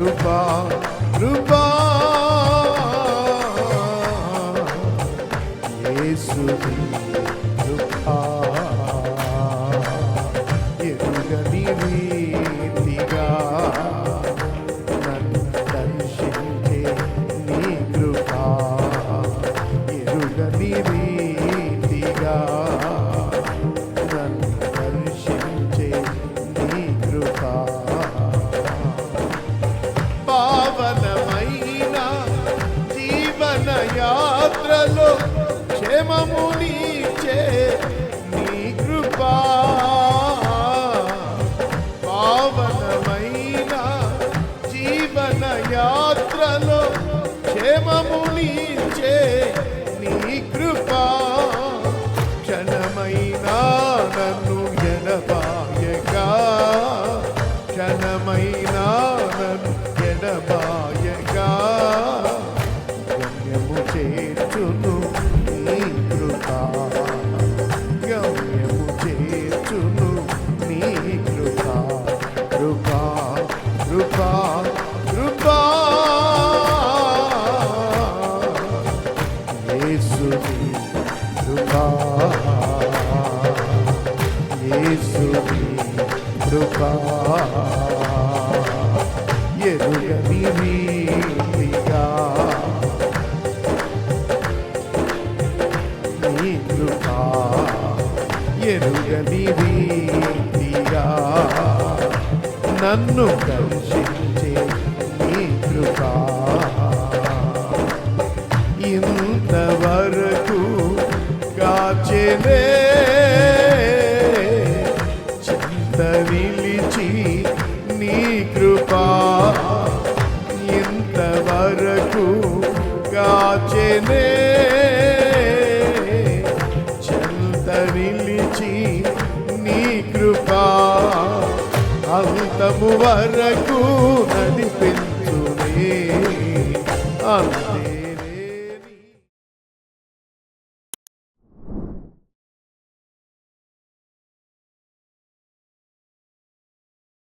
కృపా కృపా యేసుని కృపా ఎరుగని రీతిగా నన్ను దర్శించే నీ కృపా ఎరుగని రీతిగా నన్ను దర్శించే నీ కృపా పావనమైన జీవన యాత్రలో క్షేమమునిచ్చే నీ కృపా పావనమైన జీవన యాత్రలో క్షేమమునిచ్చే నీ కృపా క్షణమైన నన్ను ఎడబాయగా క్షణమైన నన్ను ఎడబాయగా గమ్యము చేర్చును నీ కృపా గమ్యము చేర్చును నీ కృపా కృపా కృపా కృపా యేసుని కృపా యేసుని కృపా ఎరుగని రీతిగా నీ కృపా ఎరుగని రీతిగా నన్ను దర్శించే నీ కృపా ఇంతవరకు కాచెలే చింత నిలిచి నీ కృపా ఇంతవరకు కాచెలే చింత నిలిచి నీ కృపా అంతము వరకు నడిపించునే అంతే